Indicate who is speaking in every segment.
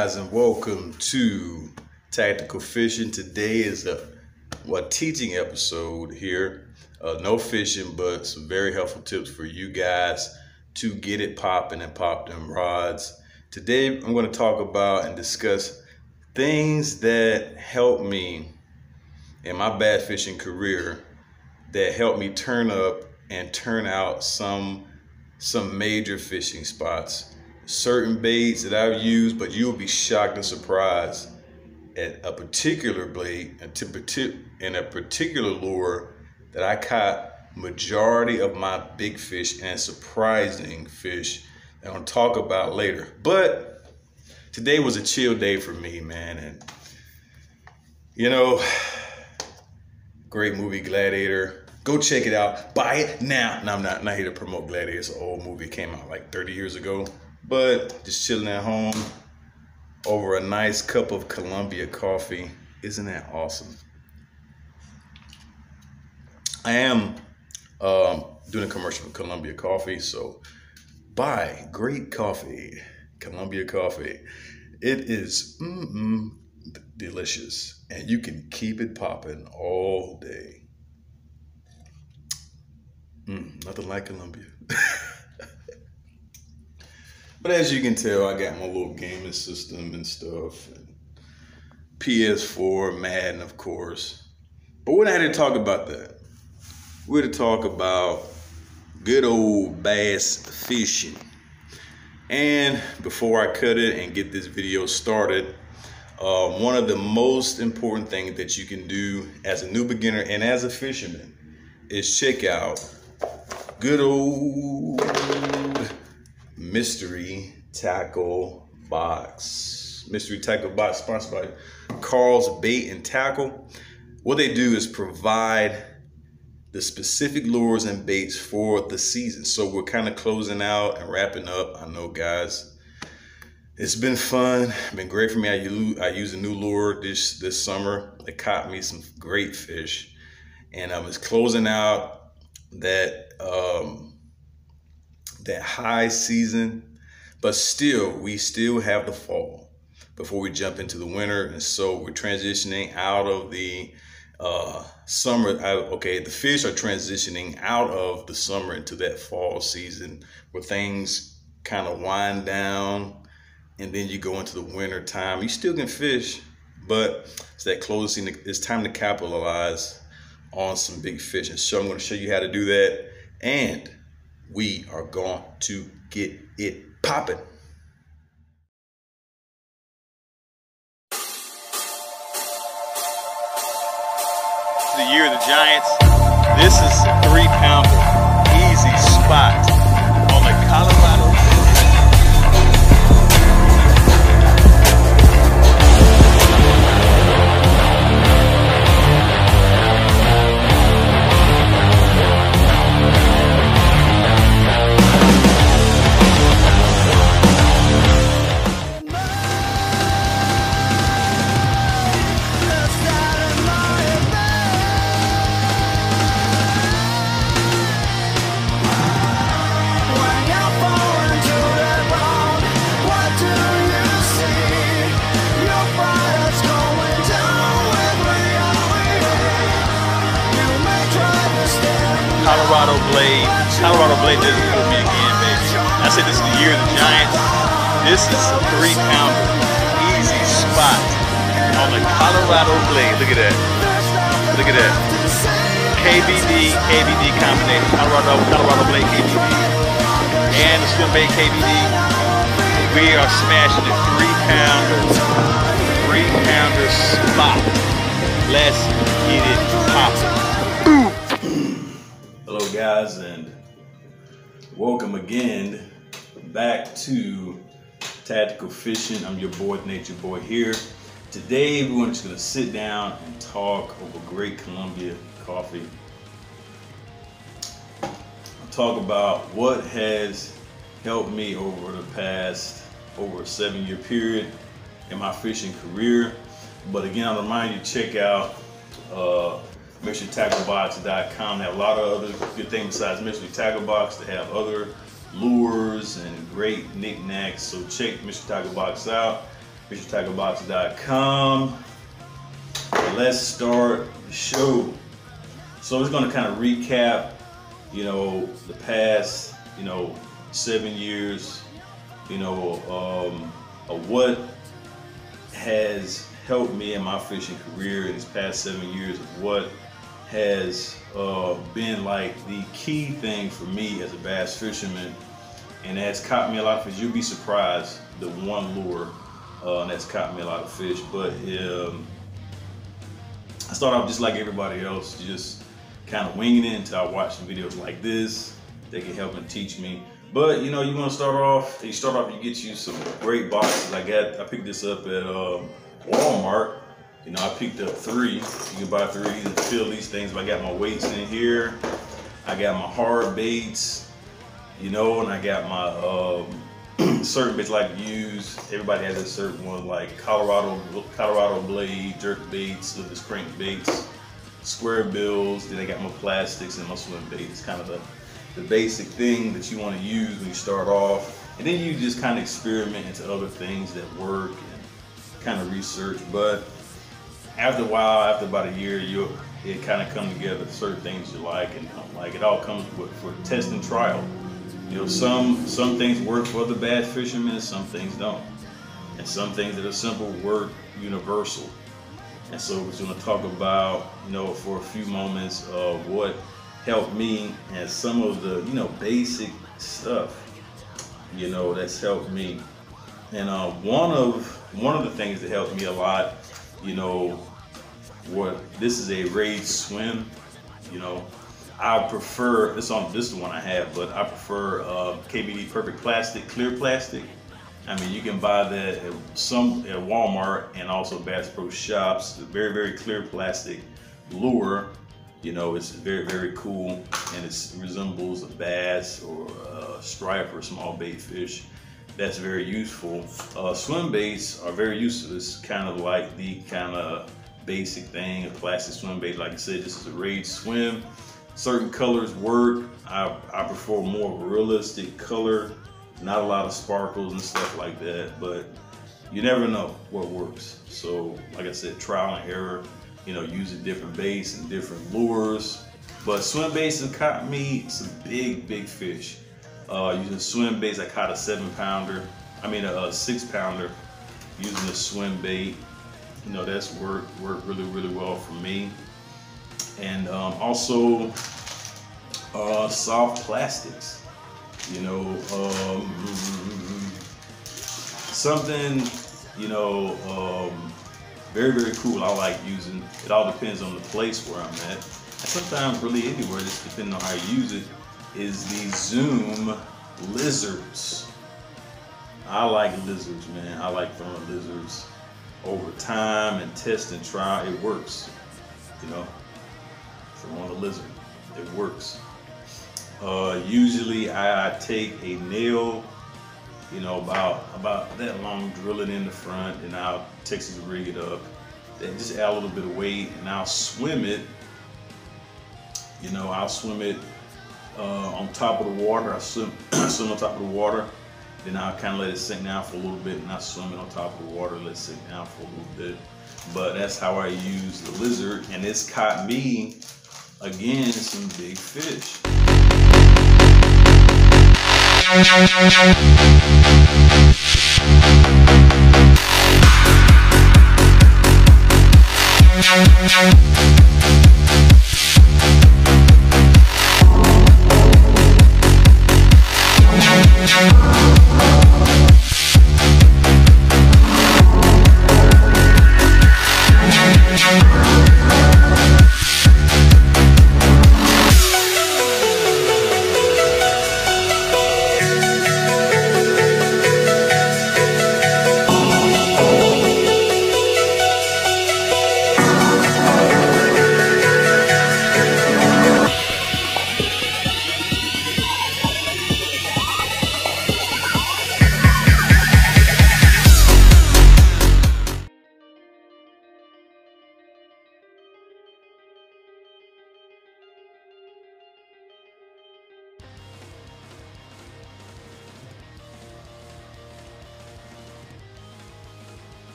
Speaker 1: Guys, and welcome to Tactical Fishing. Today is a teaching episode here. No fishing, but some very helpful tips for you guys to get it popping and pop them rods. Today I'm going to talk about and discuss things that helped me in my bass fishing career, that helped me turn up and turn out some major fishing spots. Certain baits that I've used, but you'll be shocked and surprised at a particular blade and a particular lure that I caught majority of my big fish and surprising fish that I'm gonna talk about later. But today was a chill day for me, man. And you know, great movie, Gladiator. Go check it out. Buy it now. No, I'm not here to promote Gladiator. It's an old movie. It came out like 30 years ago. But just chilling at home over a nice cup of Columbia coffee. Isn't that awesome? I am doing a commercial for Columbia Coffee, so buy great coffee, Columbia Coffee. It is delicious, and you can keep it popping all day. Nothing like Columbia. But as you can tell, I got my little gaming system and stuff, and PS4, Madden, of course. But we're not here to talk about that. We're to talk about good old bass fishing. And before I cut it and get this video started, one of the most important things that you can do as a new beginner and as a fisherman is check out good old Mystery Tackle Box. Mystery Tackle Box, sponsored by Carl's Bait and Tackle. What they do is provide the specific lures and baits for the season. So we're kind of closing out and wrapping up. I know, guys, it's been fun, been great for me. I used a new lure this summer. It caught me some great fish, and I was closing out that that high season, but we still have the fall before we jump into the winter. And so we're transitioning out of the summer. The fish are transitioning out of the summer into that fall season where things kind of wind down, and then you go into the winter time. You still can fish, but it's that closing. It's time to capitalize on some big fish. And so I'm going to show you how to do that, and we are going to get it popping. The year of the Giants. This is a 3-pounder, easy spot on the Colorado. Colorado Blade did it for me again, baby. I said this is the year of the Giants. This is a 3-pounder, easy spot on the Colorado Blade. Look at that. Look at that. KBD combination. Colorado Blade KBD and the swim bait KBD. We are smashing it. 3-pounder spot. Let's get it popping. Hello, guys, and welcome again back to Tactical Fishing. I'm your boy, Nature Boy here. Today, we're just gonna sit down and talk over great Columbia coffee. I'll talk about what has helped me over the past, over a 7-year period in my fishing career. But again, I'll remind you, check out MysteryTackleBox.com. They have a lot of other good things besides Mystery Tackle Box. They have other lures and great knickknacks. So check Mystery Tackle Box out. fishandtacklebox.com. Let's start the show. So it's going to kind of recap, the past, 7 years, of what has helped me in my fishing career in these past 7 years, of what has been like the key thing for me as a bass fisherman, and that's caught me a lot of fish. You'll be surprised the one lure that's caught me a lot of fish. But I start off just like everybody else, just kind of winging it until I watch some videos like this that can help and teach me. But you want to start off. You get you some great boxes. I picked this up at Walmart. I picked up 3. You can buy 3 to fill these things. But I got my weights in here. I got my hard baits, and I got my certain baits I like to use. Everybody has a certain one, like Colorado blade, jerk baits, this crank baits, square bills. Then I got my plastics and my swim baits. Kind of the basic thing that you want to use when you start off, and then you just kind of experiment into other things that work and kind of research. But after a while, after about a year, it kind of come together. Certain things you like and don't like. It all comes for test and trial. Some things work for the bass fishermen, and some things don't. And some things that are simple work universal. And so we're going to talk about, for a few moments of what helped me and some of the, basic stuff, that's helped me. And one of the things that helped me a lot, this is a Rage Swim. I prefer this is the one I have, but I prefer KBD Perfect Plastic, clear plastic. I mean, you can buy that at Walmart and also Bass Pro Shops. It's a very, very clear plastic lure. It's very, very cool, and it resembles a bass or a stripe or small bait fish. That's very useful. Swim baits are very useful. It's kind of like the kind of basic thing, a plastic swim bait. Like I said, this is a Rage Swim. Certain colors work. I prefer more of a realistic color, not a lot of sparkles and stuff like that, but you never know what works. So like I said, trial and error, using different baits and different lures. But swim baits have caught me some big fish. Using swim baits, I caught a 7-pounder. I mean a 6-pounder using a swim bait. That's worked really well for me. And also soft plastics. Something very cool I like using. It all depends on the place where I'm at, and sometimes really anywhere, just depending on how you use it, is the Zoom lizards. I like lizards, man. I like throwing lizards over time and test and try. It works, throwing a lizard, it works. Usually I take a nail, about that long, drill it in the front, and I'll Texas rig it up, then just add a little bit of weight, and I'll swim it. I'll swim it on top of the water. I swim on top of the water, then I'll kind of let it sink down for a little bit, and I swim it on top of the water, let it sink down for a little bit. But that's how I use the lizard, and it's caught me, again, some big fish.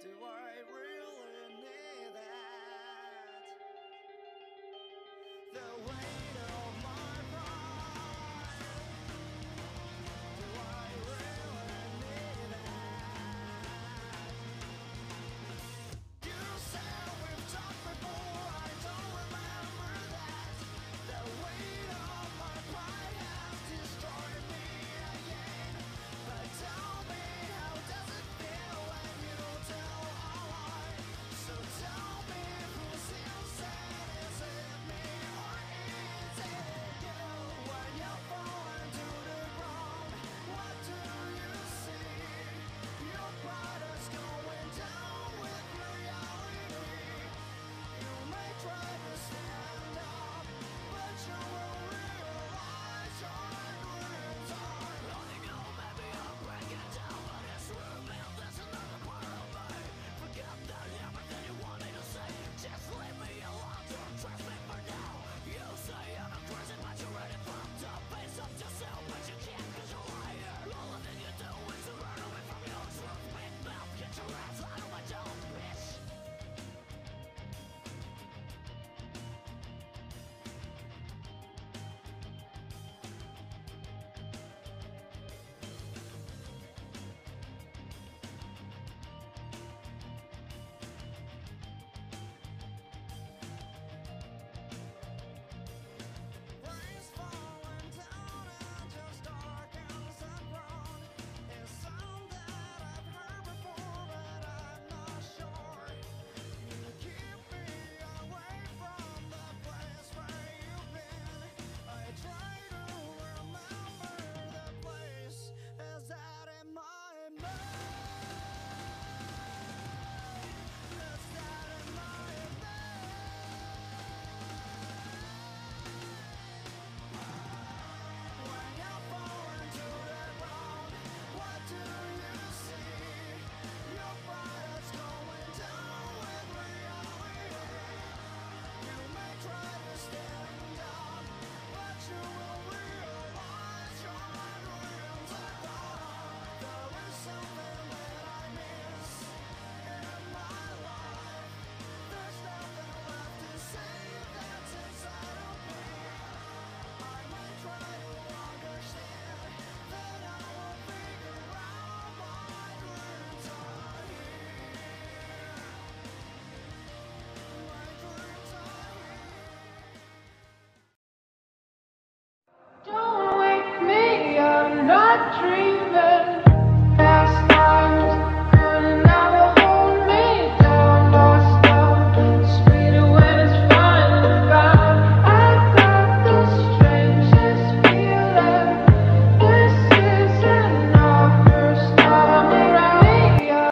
Speaker 2: Do I really